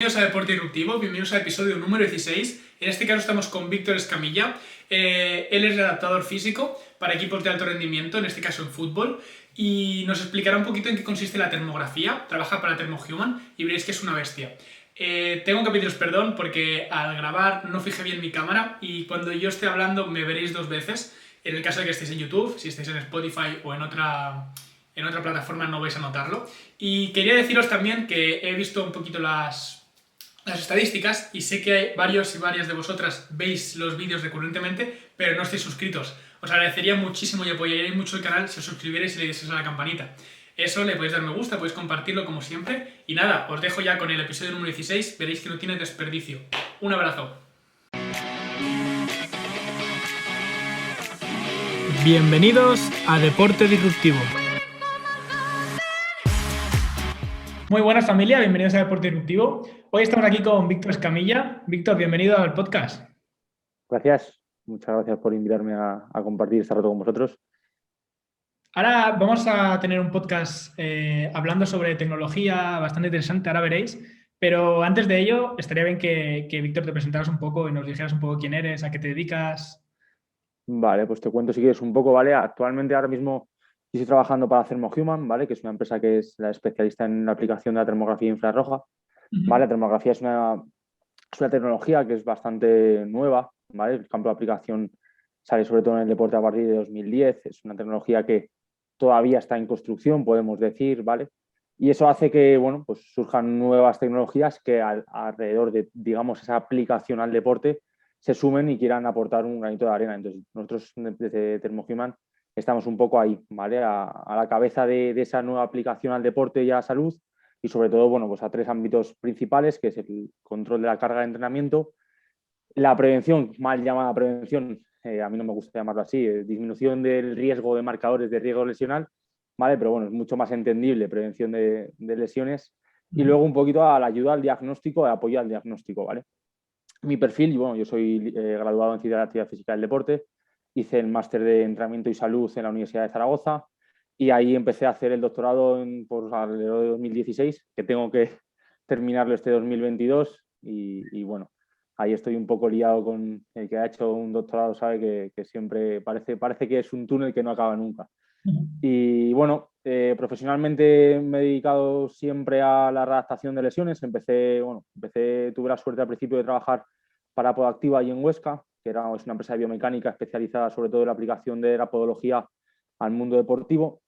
Bienvenidos a Deporte Disruptivo, bienvenidos al episodio número 16. En este caso estamos con Víctor Escamilla. Él es adaptador físico para equipos de alto rendimiento, en este caso en fútbol, y nos explicará un poquito en qué consiste la termografía. Trabaja para Thermohuman y veréis que es una bestia. Tengo que pediros perdón porque al grabar no fijé bien mi cámara y cuando yo esté hablando me veréis dos veces. En el caso de que estéis en YouTube, si estáis en Spotify o en otra plataforma no vais a notarlo. Y quería deciros también que he visto un poquito las estadísticas y sé que varios y varias de vosotras veis los vídeos recurrentemente, pero no estáis suscritos. Os agradecería muchísimo y apoyaríais mucho el canal si os suscribierais y le dieseis a la campanita. Eso, le podéis dar me gusta, podéis compartirlo como siempre. Y nada, os dejo ya con el episodio número 16, veréis que no tiene desperdicio. Un abrazo. Bienvenidos a Deporte Disruptivo. Muy buenas familia, bienvenidos a Deporte Disruptivo. Hoy estamos aquí con Víctor Escamilla. Víctor, bienvenido al podcast. Gracias, muchas gracias por invitarme a compartir este rato con vosotros. Ahora vamos a tener un podcast hablando sobre tecnología bastante interesante, ahora veréis. Pero antes de ello, estaría bien que Víctor te presentaras un poco y nos dijeras un poco quién eres, a qué te dedicas. Vale, pues te cuento si quieres un poco, ¿vale? Actualmente ahora mismo estoy trabajando para Thermohuman, ¿vale? Que es una empresa que es la especialista en la aplicación de la termografía infrarroja, ¿vale? La termografía es una tecnología que es bastante nueva, ¿vale? El campo de aplicación sale sobre todo en el deporte a partir de 2010, es una tecnología que todavía está en construcción, podemos decir, ¿vale? Y eso hace que, bueno, pues surjan nuevas tecnologías que alrededor de, digamos, esa aplicación al deporte se sumen y quieran aportar un granito de arena. Entonces, nosotros desde Thermohuman estamos un poco ahí, ¿vale? A la cabeza de esa nueva aplicación al deporte y a la salud y sobre todo, bueno, pues a tres ámbitos principales, que es el control de la carga de entrenamiento, la prevención, mal llamada prevención, a mí no me gusta llamarlo así, disminución del riesgo de marcadores de riesgo lesional, ¿vale? Pero bueno, es mucho más entendible, prevención de lesiones, y luego un poquito a la ayuda al diagnóstico, a apoyo al diagnóstico, ¿vale? Mi perfil, bueno, yo soy graduado en Ciencia de la Actividad Física del Deporte, hice el máster de entrenamiento y salud en la Universidad de Zaragoza y ahí empecé a hacer el doctorado por alrededor de 2016, que tengo que terminarlo este 2022 y bueno, ahí estoy un poco liado con el que ha hecho un doctorado, sabe que siempre parece que es un túnel que no acaba nunca. Y bueno, profesionalmente me he dedicado siempre a la redactación de lesiones. Tuve la suerte al principio de trabajar para Podactiva y en Huesca, que es una empresa de biomecánica especializada sobre todo en la aplicación de la podología al mundo deportivo.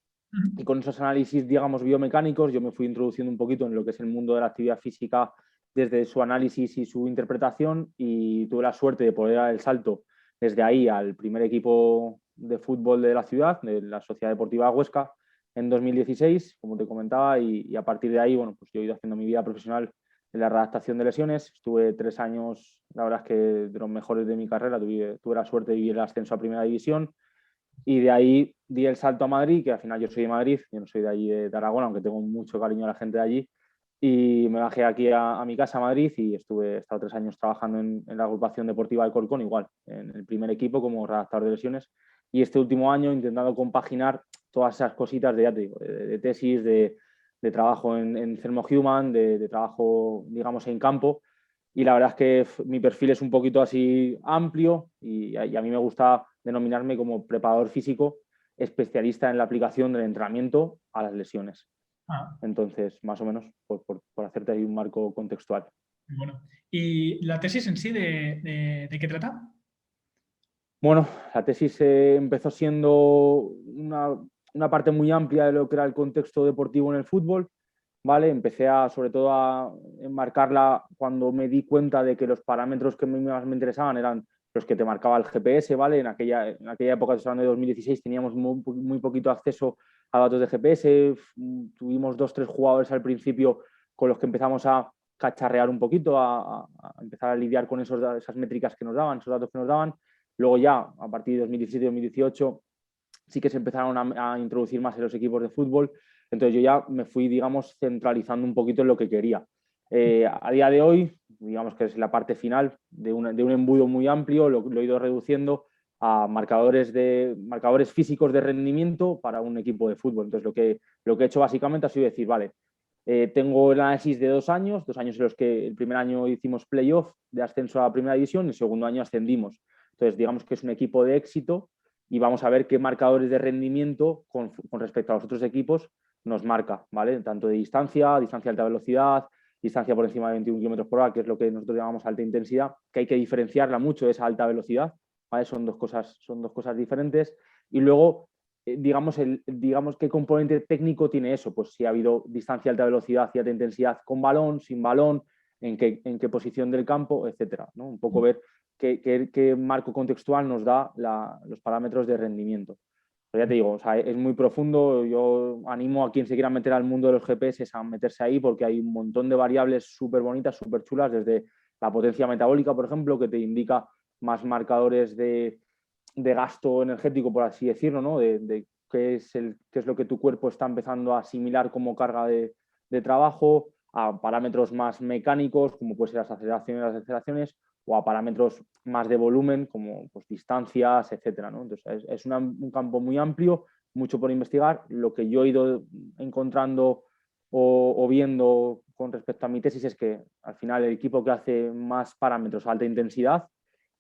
Y con esos análisis, digamos, biomecánicos, yo me fui introduciendo un poquito en lo que es el mundo de la actividad física desde su análisis y su interpretación y tuve la suerte de poder dar el salto desde ahí al primer equipo de fútbol de la ciudad, de la Sociedad Deportiva Huesca, en 2016, como te comentaba, y a partir de ahí, bueno, pues yo he ido haciendo mi vida profesional en la redactación de lesiones. Estuve 3 años, la verdad es que de los mejores de mi carrera, tuve la suerte de vivir el ascenso a Primera División y de ahí di el salto a Madrid, que al final yo soy de Madrid, yo no soy de allí de Aragón, aunque tengo mucho cariño a la gente de allí. Y me bajé aquí a mi casa a Madrid y he estado 3 años trabajando en la agrupación deportiva de Corcón, igual, en el primer equipo como redactor de lesiones. Y este último año intentando compaginar todas esas cositas de, ya te digo, de tesis, de trabajo en Thermohuman, de trabajo, digamos, en campo. Y la verdad es que mi perfil es un poquito así amplio y a mí me gusta denominarme como preparador físico especialista en la aplicación del entrenamiento a las lesiones. Entonces, más o menos, por hacerte ahí un marco contextual. Bueno. ¿Y la tesis en sí de qué trata? Bueno, la tesis empezó siendo una parte muy amplia de lo que era el contexto deportivo en el fútbol, ¿vale? Empecé sobre todo a enmarcarla cuando me di cuenta de que los parámetros que más me interesaban eran los que te marcaba el GPS, ¿vale? En aquella época, de 2016, teníamos muy poquito acceso a datos de GPS, tuvimos 2, 3 jugadores al principio con los que empezamos a cacharrear un poquito, a empezar a lidiar con esas métricas que nos daban, esos datos que nos daban. Luego ya, a partir de 2017-2018, sí que se empezaron a introducir más en los equipos de fútbol. Entonces yo ya me fui, digamos, centralizando un poquito en lo que quería. A día de hoy, digamos que es la parte final de un embudo muy amplio, lo he ido reduciendo a marcadores físicos de rendimiento para un equipo de fútbol. Entonces lo que he hecho básicamente ha sido decir, vale, Tengo el análisis de 2 años en los que el primer año hicimos playoff de ascenso a la primera división y el segundo año ascendimos. Entonces, digamos que es un equipo de éxito y vamos a ver qué marcadores de rendimiento con respecto a los otros equipos nos marca, ¿vale? Tanto de distancia de alta velocidad, distancia por encima de 21 km/h, que es lo que nosotros llamamos alta intensidad, que hay que diferenciarla mucho de esa alta velocidad, ¿vale? Son dos cosas diferentes. Y luego, digamos qué componente técnico tiene eso, pues si ha habido distancia, alta velocidad y alta intensidad con balón, sin balón, en qué posición del campo, etcétera, ¿no? Un poco ver qué marco contextual nos da los parámetros de rendimiento. Pero ya te digo, o sea, es muy profundo. Yo animo a quien se quiera meter al mundo de los GPS a meterse ahí porque hay un montón de variables súper bonitas, súper chulas, desde la potencia metabólica, por ejemplo, que te indica más marcadores de gasto energético, por así decirlo, ¿no? De qué es lo que tu cuerpo está empezando a asimilar como carga de trabajo, a parámetros más mecánicos, como pueden ser las aceleraciones y las deceleraciones, o a parámetros más de volumen, como pues, distancias, etcétera, ¿no? Entonces, es un campo muy amplio, mucho por investigar. Lo que yo he ido encontrando o viendo con respecto a mi tesis es que al final el equipo que hace más parámetros a alta intensidad,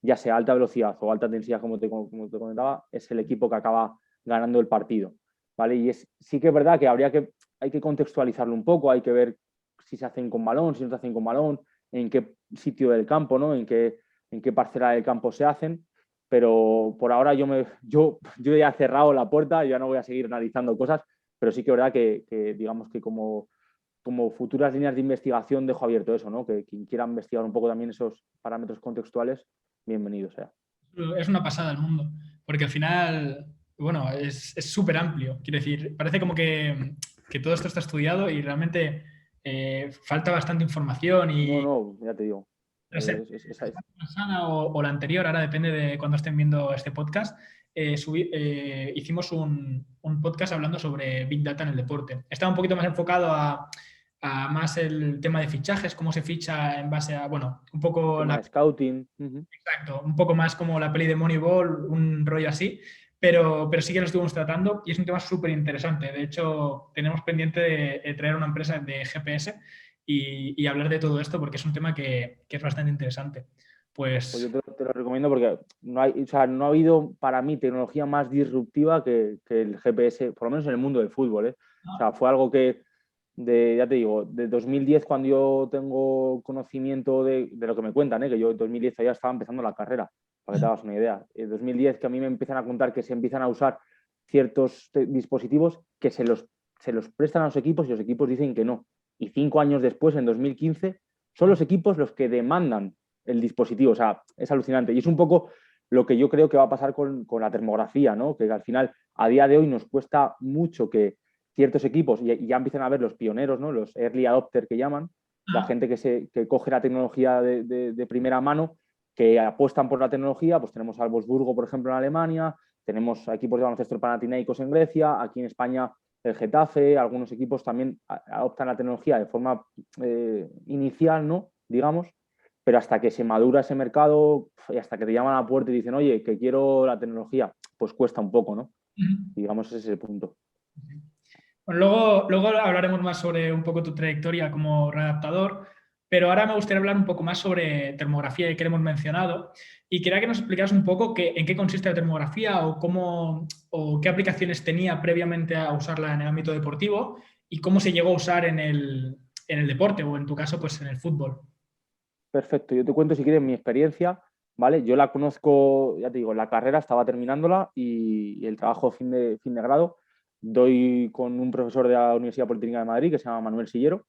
ya sea alta velocidad o alta intensidad, como te comentaba, es el equipo que acaba ganando el partido, ¿vale? Y sí que es verdad que hay que contextualizarlo un poco, hay que ver si se hacen con balón, si no se hacen con balón, en qué sitio del campo, ¿no? En qué parcela del campo se hacen, pero por ahora yo ya he cerrado la puerta, ya no voy a seguir analizando cosas, pero sí que es verdad que digamos que como futuras líneas de investigación dejo abierto eso, ¿no? Que quien quiera investigar un poco también esos parámetros contextuales, bienvenido sea. Es una pasada el mundo, porque al final, bueno, es súper amplio. Quiero decir, parece como que todo esto está estudiado y realmente falta bastante información y No, ya te digo. no sé, esta semana o la anterior, ahora depende de cuando estén viendo este podcast, hicimos un podcast hablando sobre Big Data en el deporte. Estaba un poquito más enfocado a más el tema de fichajes, cómo se ficha en base a, bueno, un poco Tema de scouting. Exacto, un poco más como la peli de Moneyball, un rollo así, pero sí que lo estuvimos tratando y es un tema súper interesante. De hecho, tenemos pendiente de traer una empresa de GPS y hablar de todo esto porque es un tema que es bastante interesante. Pues Pues yo te lo recomiendo porque no ha habido para mí tecnología más disruptiva que el GPS, por lo menos en el mundo del fútbol, ¿eh? O sea, fue algo que, ya te digo, de 2010, cuando yo tengo conocimiento de lo que me cuentan, que yo en 2010 ya estaba empezando la carrera, para que te hagas una idea. En 2010 que a mí me empiezan a contar que se empiezan a usar ciertos dispositivos que se los prestan a los equipos y los equipos dicen que no. Y 5 años después, en 2015, son los equipos los que demandan el dispositivo. O sea, es alucinante. Y es un poco lo que yo creo que va a pasar con la termografía, ¿no? Que al final, a día de hoy, nos cuesta mucho que ciertos equipos, y ya empiezan a ver los pioneros, ¿no? Los early adopter que llaman, la gente que coge la tecnología de primera mano, que apuestan por la tecnología. Pues tenemos al Wolfsburgo, por ejemplo, en Alemania, tenemos equipos de baloncesto panathinaikos en Grecia, aquí en España el Getafe, algunos equipos también adoptan la tecnología de forma inicial, ¿no? Digamos, pero hasta que se madura ese mercado y hasta que te llaman a la puerta y dicen, oye, que quiero la tecnología, pues cuesta un poco, ¿no? Digamos, ese es el punto. Bueno, luego hablaremos más sobre un poco tu trayectoria como readaptador, pero ahora me gustaría hablar un poco más sobre termografía que hemos mencionado y quería que nos explicaras un poco en qué consiste la termografía o qué aplicaciones tenía previamente a usarla en el ámbito deportivo y cómo se llegó a usar en el deporte o en tu caso pues en el fútbol. Perfecto, yo te cuento si quieres mi experiencia, ¿vale? Yo la conozco, ya te digo, la carrera estaba terminándola y el trabajo fin de grado doy con un profesor de la Universidad Politécnica de Madrid que se llama Manuel Sillero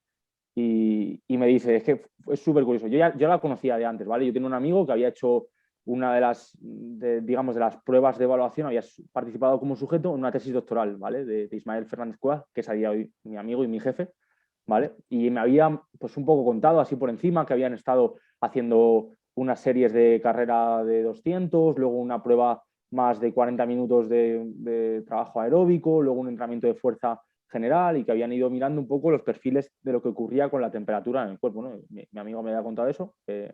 y me dice, es que es súper curioso, yo la conocía de antes, ¿vale? Yo tenía un amigo que había hecho una digamos, de las pruebas de evaluación, había participado como sujeto en una tesis doctoral, ¿vale? De Ismael Fernández Cuevas, que es a día de hoy mi amigo y mi jefe, ¿vale? Y me había pues un poco contado así por encima que habían estado haciendo unas series de carrera de 200, luego una prueba más de 40 minutos de trabajo aeróbico, luego un entrenamiento de fuerza general y que habían ido mirando un poco los perfiles de lo que ocurría con la temperatura en el cuerpo, ¿no? Mi amigo me había contado eso, que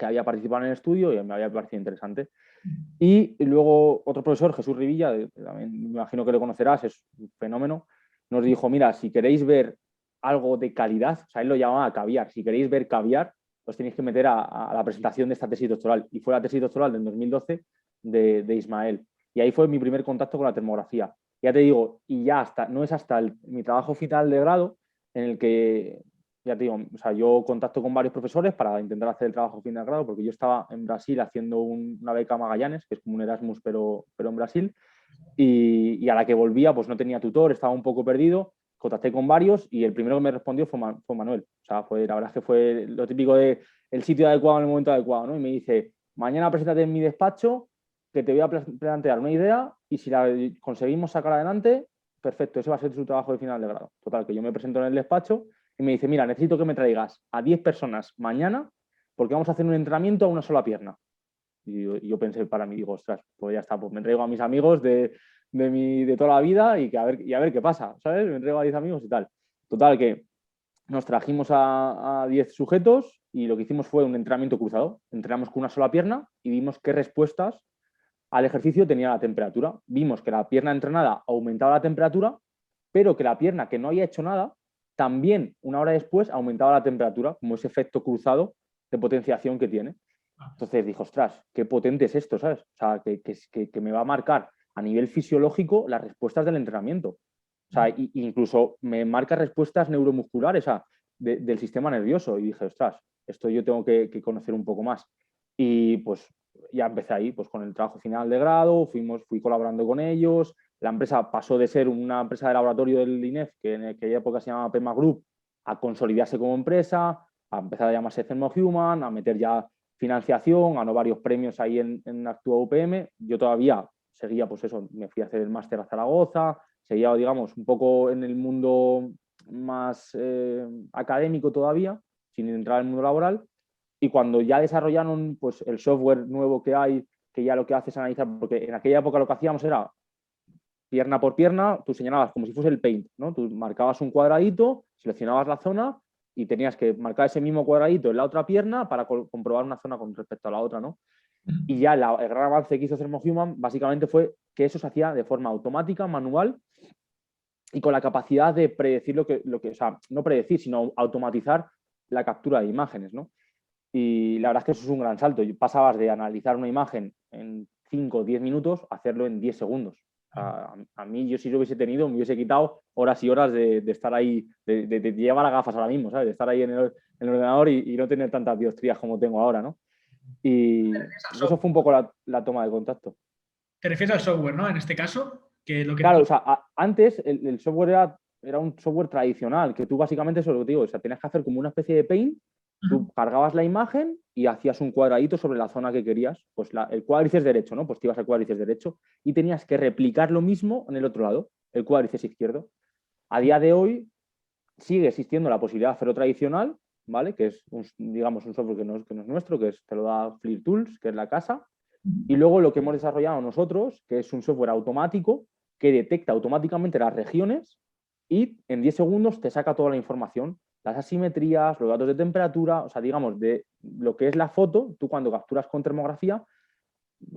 había participado en el estudio y me había parecido interesante. Y luego otro profesor, Jesús Rivilla, también me imagino que lo conocerás, es un fenómeno, nos dijo, mira, si queréis ver algo de calidad, o sea, él lo llamaba caviar. Si queréis ver caviar, os tenéis que meter a la presentación de esta tesis doctoral. Y fue la tesis doctoral del 2012 de Ismael. Y ahí fue mi primer contacto con la termografía. Ya te digo, y ya hasta, no es hasta mi trabajo final de grado en el que, ya te digo, o sea, yo contacto con varios profesores para intentar hacer el trabajo final de grado, porque yo estaba en Brasil haciendo una beca Magallanes, que es como un Erasmus, pero en Brasil, y a la que volvía, pues no tenía tutor, estaba un poco perdido, contacté con varios y el primero que me respondió fue Manuel. O sea, la verdad es que fue lo típico de el sitio adecuado en el momento adecuado, ¿no? Y me dice, mañana preséntate en mi despacho, que te voy a plantear una idea y si la conseguimos sacar adelante, perfecto, ese va a ser su trabajo de final de grado. Total, que yo me presento en el despacho y me dice, mira, necesito que me traigas a 10 personas mañana porque vamos a hacer un entrenamiento a una sola pierna. Y yo pensé para mí, digo, ostras, pues ya está, pues me entrego a mis amigos de toda la vida y a ver qué pasa, ¿sabes? Me entrego a 10 amigos y tal. Total, que nos trajimos a 10 sujetos y lo que hicimos fue un entrenamiento cruzado. Entrenamos con una sola pierna y vimos qué respuestas al ejercicio tenía la temperatura. Vimos que la pierna entrenada aumentaba la temperatura, pero que la pierna que no había hecho nada, también una hora después aumentaba la temperatura, como ese efecto cruzado de potenciación que tiene. Entonces dijo, ostras, qué potente es esto, ¿sabes? O sea, que me va a marcar a nivel fisiológico las respuestas del entrenamiento. O sea, incluso me marca respuestas neuromusculares, o sea, del sistema nervioso. Y dije, ostras, esto yo tengo que conocer un poco más. Y pues ya empecé ahí, pues con el trabajo final de grado, fui colaborando con ellos. La empresa pasó de ser una empresa de laboratorio del INEF, que en aquella época se llamaba PEMA Group, a consolidarse como empresa, a empezar a llamarse Thermohuman, a meter ya financiación, ganó varios premios ahí en Actúa UPM. Yo todavía seguía, pues eso, me fui a hacer el máster a Zaragoza, seguía, digamos, un poco en el mundo más académico todavía, sin entrar en el mundo laboral. Y cuando ya desarrollaron pues, el software nuevo que hay, que ya lo que hace es analizar, porque en aquella época lo que hacíamos era pierna por pierna, tú señalabas como si fuese el paint, ¿no? Tú marcabas un cuadradito, seleccionabas la zona y tenías que marcar ese mismo cuadradito en la otra pierna para comprobar una zona con respecto a la otra, ¿no? Y ya el gran avance que hizo Thermohuman básicamente fue que eso se hacía de forma automática, manual y con la capacidad de predecir o sea, no predecir, sino automatizar la captura de imágenes, ¿no? Y la verdad es que eso es un gran salto. Pasabas de analizar una imagen en 5 o 10 minutos a hacerlo en 10 segundos. A mí, yo si lo hubiese tenido, me hubiese quitado horas y horas de estar ahí, de llevar las gafas ahora mismo, ¿sabes? De estar ahí en el ordenador y no tener tantas dioptrías como tengo ahora, ¿no? Y eso fue un poco la toma de contacto. ¿Te refieres al software, no? En este caso, que lo que... Claro, o sea, antes el software era un software tradicional, que tú básicamente, eso es lo que te digo, o sea, tenías que hacer como una especie de paint, tú cargabas la imagen y hacías un cuadradito sobre la zona que querías, pues el cuádriceps derecho, ¿no? Pues te ibas al cuádriceps derecho y tenías que replicar lo mismo en el otro lado, el cuádriceps izquierdo. A día de hoy sigue existiendo la posibilidad de hacerlo tradicional, ¿vale? Que es, digamos, un software que no es nuestro, te lo da FlearTools, que es la casa. Y luego lo que hemos desarrollado nosotros, que es un software automático que detecta automáticamente las regiones y en 10 segundos te saca toda la información, las asimetrías, los datos de temperatura, o sea, digamos, de lo que es la foto, tú cuando capturas con termografía,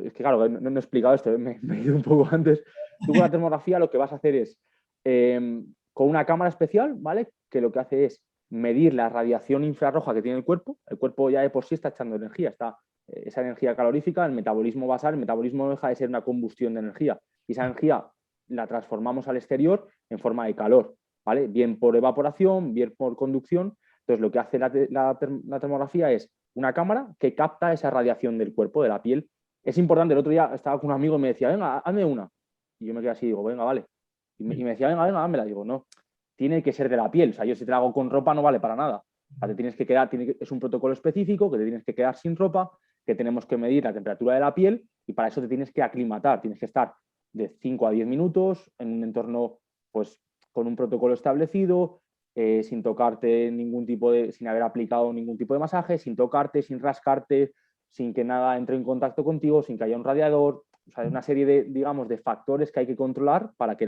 es que claro, no he explicado esto, me he ido un poco antes, tú con la termografía lo que vas a hacer es, con una cámara especial, ¿vale? Que lo que hace es medir la radiación infrarroja que tiene el cuerpo ya de por sí está echando energía, esa energía calorífica, el metabolismo basal, el metabolismo no deja de ser una combustión de energía. Y esa energía la transformamos al exterior en forma de calor, ¿vale? Bien por evaporación, bien por conducción. Entonces, lo que hace la termografía es una cámara que capta esa radiación del cuerpo, de la piel. Es importante, el otro día estaba con un amigo y me decía, venga, hazme una. Y yo me quedé así, digo, venga, vale. Y me decía, venga, házmela. Digo, no, tiene que ser de la piel. O sea, yo si te la hago con ropa no vale para nada. O sea, te tienes que quedar, es un protocolo específico que te tienes que quedar sin ropa, que tenemos que medir la temperatura de la piel y para eso te tienes que aclimatar, tienes que estar de 5 a 10 minutos en un entorno pues con un protocolo establecido, sin tocarte sin haber aplicado ningún tipo de masaje, sin tocarte, sin rascarte, sin que nada entre en contacto contigo, sin que haya un radiador. O sea, hay una serie digamos, de factores que hay que controlar para que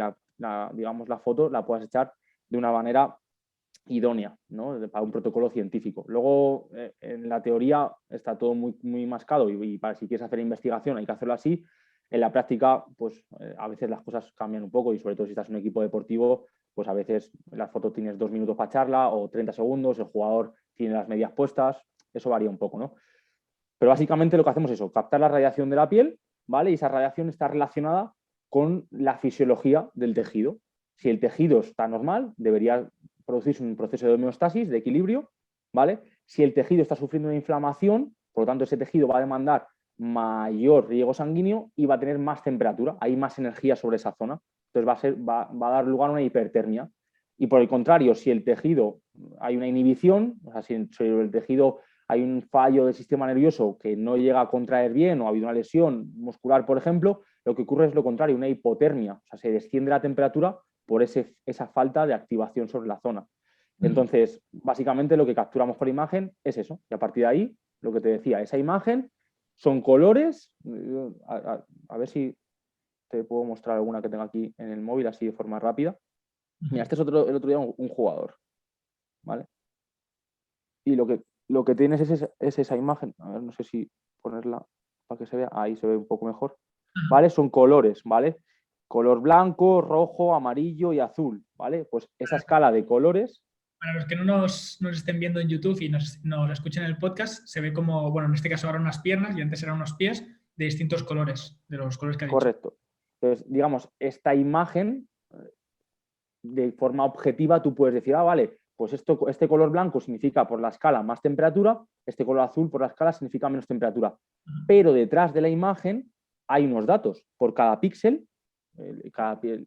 digamos, la foto la puedas echar de una manera idónea, ¿no? Para un protocolo científico. Luego, en la teoría está todo muy, muy mascado y para si quieres hacer investigación hay que hacerlo así. En la práctica, pues a veces las cosas cambian un poco y sobre todo si estás en un equipo deportivo, pues a veces la foto tienes 2 minutos para echarla o 30 segundos, el jugador tiene las medias puestas, eso varía un poco, ¿no? Pero básicamente lo que hacemos es eso, captar la radiación de la piel, ¿vale? Y esa radiación está relacionada con la fisiología del tejido. Si el tejido está normal, debería producirse un proceso de homeostasis, de equilibrio, ¿vale? Si el tejido está sufriendo una inflamación, por lo tanto ese tejido va a demandar mayor riego sanguíneo y va a tener más temperatura, hay más energía sobre esa zona. Entonces va a dar lugar a una hipertermia. Y por el contrario, si el tejido hay una inhibición, o sea, si el tejido hay un fallo del sistema nervioso que no llega a contraer bien o ha habido una lesión muscular, por ejemplo, lo que ocurre es lo contrario, una hipotermia, o sea, se desciende la temperatura por esa falta de activación sobre la zona. Entonces, básicamente lo que capturamos por imagen es eso, y a partir de ahí, lo que te decía, esa imagen son colores, a ver si te puedo mostrar alguna que tengo aquí en el móvil así de forma rápida. Mira, este es el otro día un jugador, ¿vale? Y lo que tienes es esa imagen, a ver, no sé si ponerla para que se vea, ahí se ve un poco mejor, ¿vale? Son colores, ¿vale? Color blanco, rojo, amarillo y azul, ¿vale? Pues esa escala de colores... Para los que no nos estén viendo en YouTube y nos escuchen en el podcast, se ve como, bueno, en este caso ahora unas piernas y antes eran unos pies de distintos colores, de los colores que ha dicho. Correcto. Entonces, digamos, esta imagen, de forma objetiva, tú puedes decir, vale, pues este color blanco significa por la escala más temperatura, este color azul por la escala significa menos temperatura. Pero detrás de la imagen hay unos datos por cada píxel.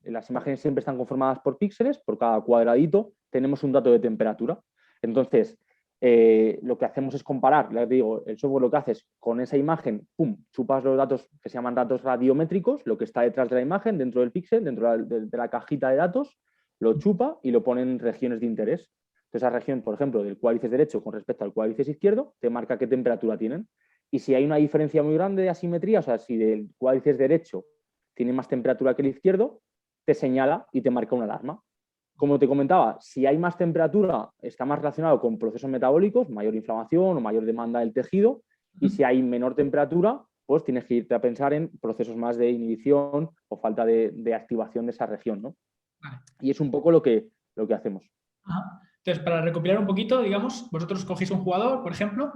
Las imágenes siempre están conformadas por píxeles, por cada cuadradito tenemos un dato de temperatura. Entonces, lo que hacemos es comparar, ya te digo, el software lo que hace es con esa imagen, pum, chupas los datos que se llaman datos radiométricos, lo que está detrás de la imagen, dentro del píxel, dentro de la cajita de datos, lo chupa y lo pone en regiones de interés. Entonces, esa región, por ejemplo, del cuádriceps derecho con respecto al cuádriceps izquierdo, te marca qué temperatura tienen. Y si hay una diferencia muy grande de asimetría, o sea, si del cuádriceps derecho tiene más temperatura que el izquierdo, te señala y te marca una alarma. Como te comentaba, si hay más temperatura, está más relacionado con procesos metabólicos, mayor inflamación o mayor demanda del tejido, y si hay menor temperatura, pues tienes que irte a pensar en procesos más de inhibición o falta de activación de esa región, ¿no? Vale. Y es un poco lo que hacemos. Ajá. Entonces, para recopilar un poquito, digamos, vosotros cogéis un jugador, por ejemplo,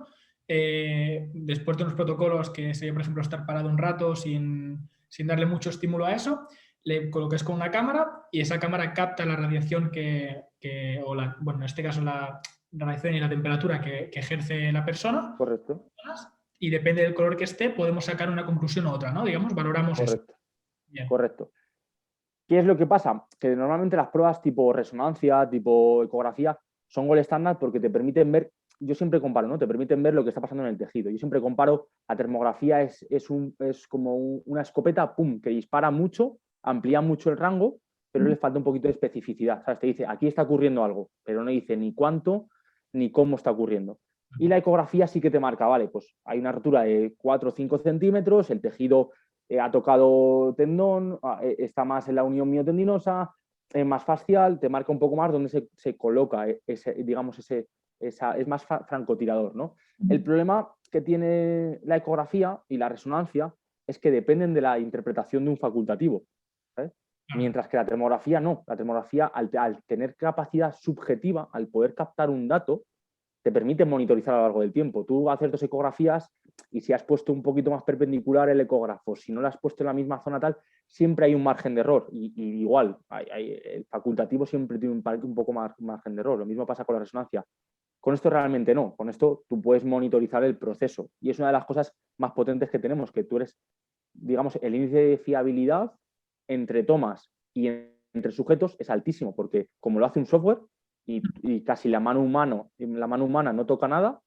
después de unos protocolos que sería, por ejemplo, estar parado un rato sin darle mucho estímulo a eso, le colocáis con una cámara y esa cámara capta la radiación bueno, en este caso la radiación y la temperatura que ejerce la persona. Correcto. Y depende del color que esté, podemos sacar una conclusión u otra, ¿no? Digamos, valoramos eso. Bien. Correcto. ¿Qué es lo que pasa? Que normalmente las pruebas tipo resonancia, tipo ecografía, son gol estándar porque te permiten ver, yo siempre comparo, ¿no? Te permiten ver lo que está pasando en el tejido. Yo siempre comparo, la termografía es como una escopeta, pum, que dispara mucho, amplía mucho el rango, pero le falta un poquito de especificidad. ¿Sabes? Te dice, aquí está ocurriendo algo, pero no dice ni cuánto ni cómo está ocurriendo. Y la ecografía sí que te marca, vale, pues hay una rotura de 4 o 5 centímetros, el tejido ha tocado tendón, está más en la unión miotendinosa, más fascial, te marca un poco más donde se coloca es más francotirador, ¿no? El problema que tiene la ecografía y la resonancia es que dependen de la interpretación de un facultativo, ¿sabes? Mientras que la termografía no. La termografía, al tener capacidad subjetiva, al poder captar un dato, te permite monitorizar a lo largo del tiempo. Tú haces 2 ecografías y si has puesto un poquito más perpendicular el ecógrafo, si no lo has puesto en la misma zona tal, siempre hay un margen de error. Y igual, el facultativo siempre tiene un poco más margen de error. Lo mismo pasa con la resonancia. Con esto realmente no. Con esto tú puedes monitorizar el proceso. Y es una de las cosas más potentes que tenemos, que tú eres, digamos, el índice de fiabilidad entre tomas y entre sujetos es altísimo, porque como lo hace un software, y casi la mano humana no toca nada,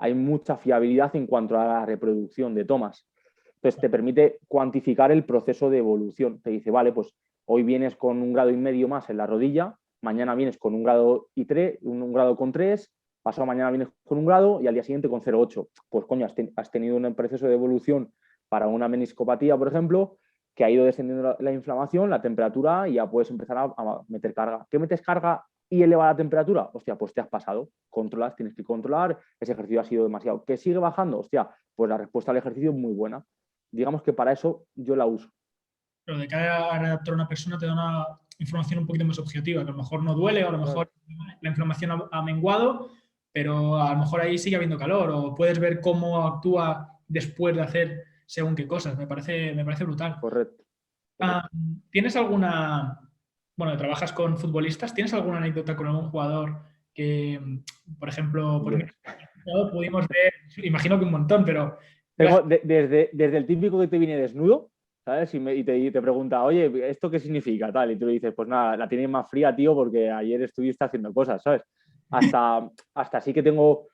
hay mucha fiabilidad en cuanto a la reproducción de tomas. Entonces te permite cuantificar el proceso de evolución. Te dice, vale, pues hoy vienes con 1,5 grados más en la rodilla, mañana vienes con 1 grado y 3, 1 grado con 3, pasado mañana vienes con 1 grado y al día siguiente con 0,8. Pues coño, has tenido un proceso de evolución para una meniscopatía, por ejemplo, que ha ido descendiendo la inflamación, la temperatura y ya puedes empezar a meter carga. ¿Qué metes carga y eleva la temperatura? Hostia, pues te has pasado. Controlas, tienes que controlar, ese ejercicio ha sido demasiado. ¿Que sigue bajando? Hostia, pues la respuesta al ejercicio es muy buena. Digamos que para eso yo la uso. Pero de cara a adaptar a una persona te da información un poquito más objetiva, que a lo mejor no duele o a lo mejor la inflamación ha menguado, pero a lo mejor ahí sigue habiendo calor o puedes ver cómo actúa después de hacer según qué cosas. Me parece brutal. Correcto. ¿Tienes alguna, bueno, trabajas con futbolistas, ¿tienes alguna anécdota con algún jugador que, por ejemplo, pudimos ver, imagino que un montón, pero... Desde el típico que te viene desnudo, ¿sabes? Y te pregunta, oye, ¿esto qué significa? Tal, y tú le dices, pues nada, la tienes más fría, tío, porque ayer estuviste haciendo cosas, ¿sabes? Hasta sí que tengo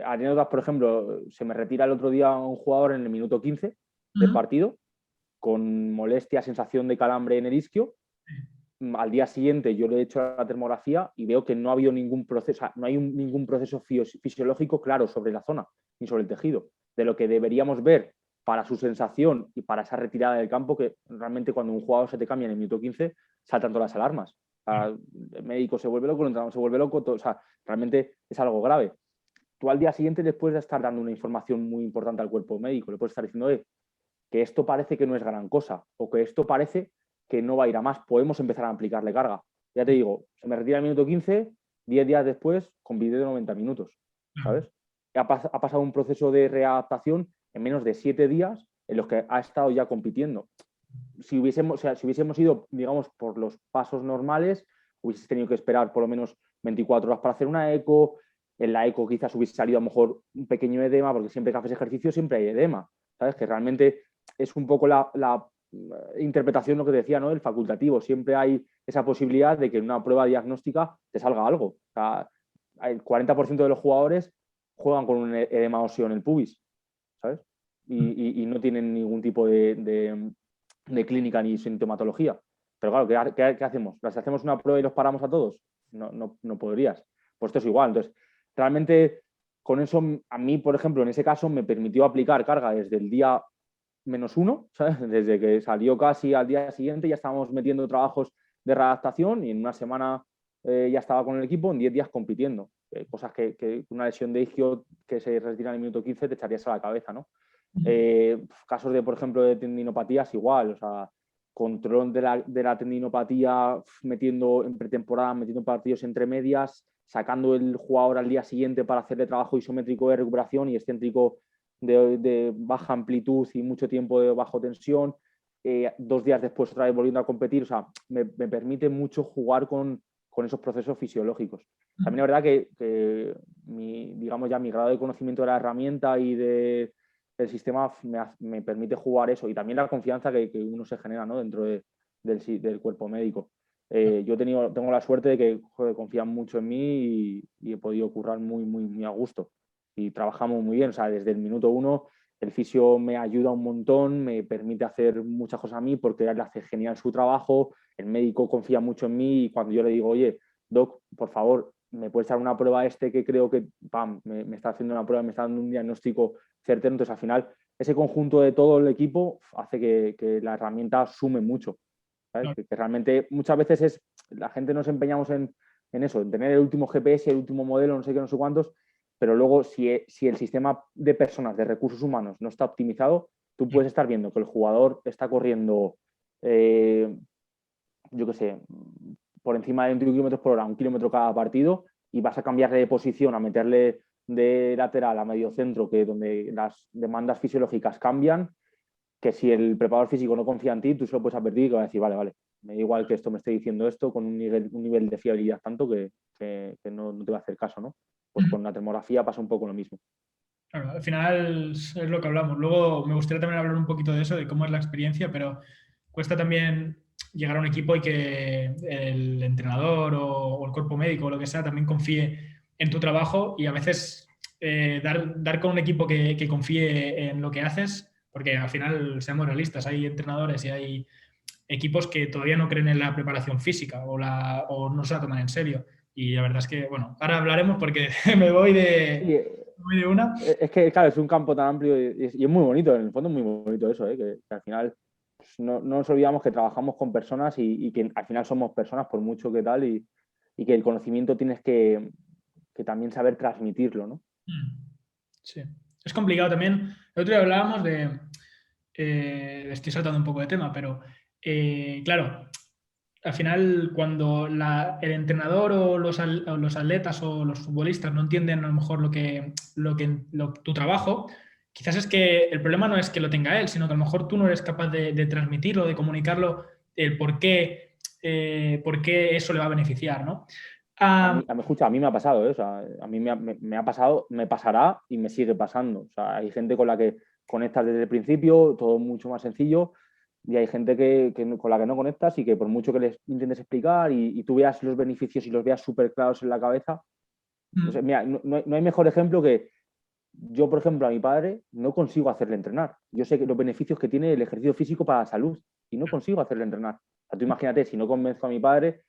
anécdotas, por ejemplo, se me retira el otro día un jugador en el minuto 15 del partido, con molestia, sensación de calambre en el isquio. Al día siguiente yo le he hecho la termografía y veo que no ha habido ningún proceso, no hay ningún proceso fisiológico claro sobre la zona ni sobre el tejido, de lo que deberíamos ver para su sensación y para esa retirada del campo, que realmente cuando un jugador se te cambia en el minuto 15 saltan todas las alarmas. O sea, el médico se vuelve loco, el entrenador se vuelve loco, o sea, realmente es algo grave. Tú al día siguiente le puedes estar dando una información muy importante al cuerpo médico, le puedes estar diciendo que esto parece que no es gran cosa o que esto parece que no va a ir a más, podemos empezar a aplicarle carga. Ya te digo, se me retira el minuto 15, 10 días después, con vídeo de 90 minutos, ¿sabes? Ha pasado un proceso de readaptación en menos de 7 días en los que ha estado ya compitiendo. Si hubiésemos ido, digamos, por los pasos normales, hubieses tenido que esperar por lo menos 24 horas para hacer una eco. En la eco quizás hubiese salido a lo mejor un pequeño edema, porque siempre que haces ejercicio siempre hay edema, ¿sabes? Que realmente es un poco la interpretación, lo que decía, ¿no? El facultativo. Siempre hay esa posibilidad de que en una prueba diagnóstica te salga algo. O sea, el 40% de los jugadores juegan con un edema óseo en el pubis, ¿sabes? Y no tienen ningún tipo de clínica ni sintomatología. Pero claro, ¿qué hacemos? ¿Las hacemos una prueba y los paramos a todos? No podrías. Pues esto es igual. Entonces, realmente, con eso, a mí, por ejemplo, en ese caso, me permitió aplicar carga desde el día -1, ¿sabes? Desde que salió casi al día siguiente ya estábamos metiendo trabajos de readaptación y en una semana ya estaba con el equipo, en 10 días compitiendo. Cosas que una lesión de isquio que se retira en el minuto 15 te echarías a la cabeza, ¿no? Casos de, por ejemplo, de tendinopatías igual, o sea, control de la tendinopatía metiendo en pretemporada, metiendo partidos entre medias, sacando el jugador al día siguiente para hacerle trabajo isométrico de recuperación y excéntrico de baja amplitud y mucho tiempo de bajo tensión, 2 días después otra vez volviendo a competir, o sea, me permite mucho jugar con esos procesos fisiológicos. También es verdad que digamos ya mi grado de conocimiento de la herramienta y del sistema me permite jugar eso y también la confianza que uno se genera, ¿no? Dentro del cuerpo médico. Yo tengo la suerte de que confían mucho en mí y he podido currar muy a gusto y trabajamos muy bien, o sea, desde el minuto 1 el fisio me ayuda un montón, me permite hacer muchas cosas a mí porque él hace genial su trabajo, el médico confía mucho en mí y cuando yo le digo, oye, doc, por favor, ¿me puedes dar una prueba que creo que me está haciendo una prueba, me está dando un diagnóstico certero? Entonces, al final, ese conjunto de todo el equipo hace que la herramienta sume mucho. ¿Sabes? Que realmente muchas veces la gente nos empeñamos en eso, en tener el último GPS, el último modelo, no sé qué, no sé cuántos, pero luego si el sistema de personas, de recursos humanos, no está optimizado, tú puedes estar viendo que el jugador está corriendo, yo qué sé, por encima de 21 kilómetros por hora, 1 kilómetro cada partido, y vas a cambiarle de posición, a meterle de lateral a medio centro, que donde las demandas fisiológicas cambian, que si el preparador físico no confía en ti, tú se lo puedes advertir y que va a decir, vale, me da igual que esto me esté diciendo esto con un nivel de fiabilidad tanto que no te va a hacer caso, ¿no? Pues con la termografía pasa un poco lo mismo. Claro, al final es lo que hablamos. Luego me gustaría también hablar un poquito de eso, de cómo es la experiencia, pero cuesta también llegar a un equipo y que el entrenador o el cuerpo médico o lo que sea también confíe en tu trabajo y a veces dar con un equipo que confíe en lo que haces, porque al final, seamos realistas, hay entrenadores y hay equipos que todavía no creen en la preparación física o no se la toman en serio. Y la verdad es que, bueno, ahora hablaremos porque me voy de una. Es que, claro, es un campo tan amplio y es muy bonito, en el fondo es muy bonito eso, que al final pues, no nos olvidamos que trabajamos con personas y que al final somos personas por mucho que tal y que el conocimiento tienes que también saber transmitirlo, ¿no? Sí. Es complicado también. El otro día hablábamos estoy saltando un poco de tema, pero claro, al final, cuando el entrenador o o los atletas o los futbolistas no entienden a lo mejor tu trabajo, quizás es que el problema no es que lo tenga él, sino que a lo mejor tú no eres capaz de transmitirlo, de comunicarlo, el por qué eso le va a beneficiar, ¿no? Escucha, a mí me ha pasado, ¿eh? O sea, a mí me ha pasado, me pasará y me sigue pasando. O sea, hay gente con la que conectas desde el principio, todo mucho más sencillo, y hay gente con la que no conectas y que por mucho que les intentes explicar y tú veas los beneficios y los veas súper claros en la cabeza, o sea, mira, no hay mejor ejemplo que yo, por ejemplo, a mi padre no consigo hacerle entrenar. Yo sé que los beneficios que tiene el ejercicio físico para la salud y no consigo hacerle entrenar. O sea, tú imagínate, si no convenzo a mi padre,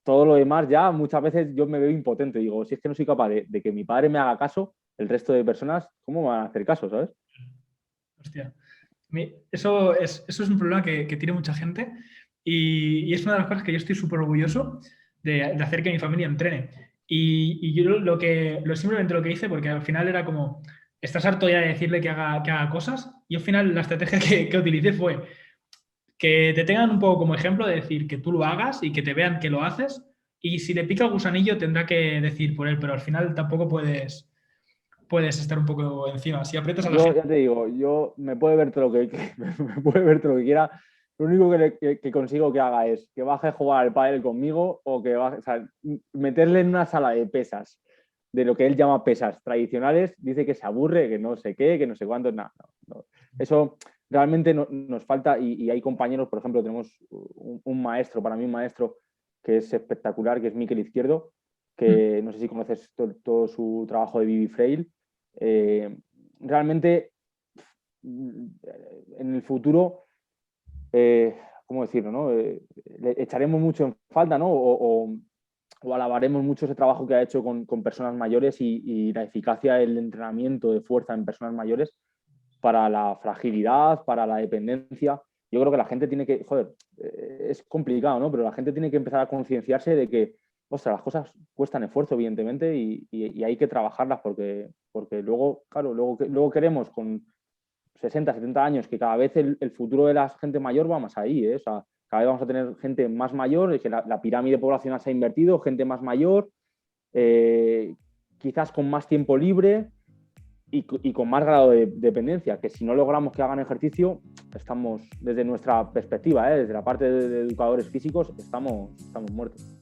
todo lo demás ya muchas veces yo me veo impotente. Digo, si es que no soy capaz de que mi padre me haga caso, el resto de personas, ¿cómo me van a hacer caso, sabes? Hostia. Eso es un problema que tiene mucha gente y es una de las cosas que yo estoy súper orgulloso de hacer que mi familia entrene. Y yo simplemente lo que hice, porque al final era como, estás harto ya de decirle que haga cosas, y al final la estrategia que utilicé fue que te tengan un poco como ejemplo de decir que tú lo hagas y que te vean que lo haces, y si le pica el gusanillo tendrá que decir por él, pero al final tampoco puedes estar un poco encima. Si aprietas a la Yo gente. ya te digo, yo me puede ver todo lo me puede ver todo lo que quiera. Lo único que consigo que haga es que baje a jugar al pádel conmigo o que baje, o sea, meterle en una sala de pesas, de lo que él llama pesas tradicionales, dice que se aburre, que no sé qué, que no sé cuánto, nada. No. Eso realmente nos falta y hay compañeros, por ejemplo, tenemos un maestro, para mí un maestro que es espectacular, que es Miquel Izquierdo, que no sé si conoces todo su trabajo de Bibi Frail. Realmente en el futuro, ¿cómo decirlo? ¿No? Le echaremos mucho en falta, ¿no? O alabaremos mucho ese trabajo que ha hecho con personas mayores y la eficacia del entrenamiento de fuerza en personas mayores para la fragilidad, para la dependencia. Yo creo que la gente tiene que, joder, es complicado, ¿no? Pero la gente tiene que empezar a concienciarse de que, ostras, las cosas cuestan esfuerzo, evidentemente, y hay que trabajarlas porque luego, claro, luego queremos con 60, 70 años que cada vez el futuro de la gente mayor va más ahí, ¿eh? O sea, cada vez vamos a tener gente más mayor, que la pirámide poblacional se ha invertido, gente más mayor, quizás con más tiempo libre y con más grado de dependencia, que si no logramos que hagan ejercicio, estamos, desde nuestra perspectiva, desde la parte de educadores físicos, estamos muertos.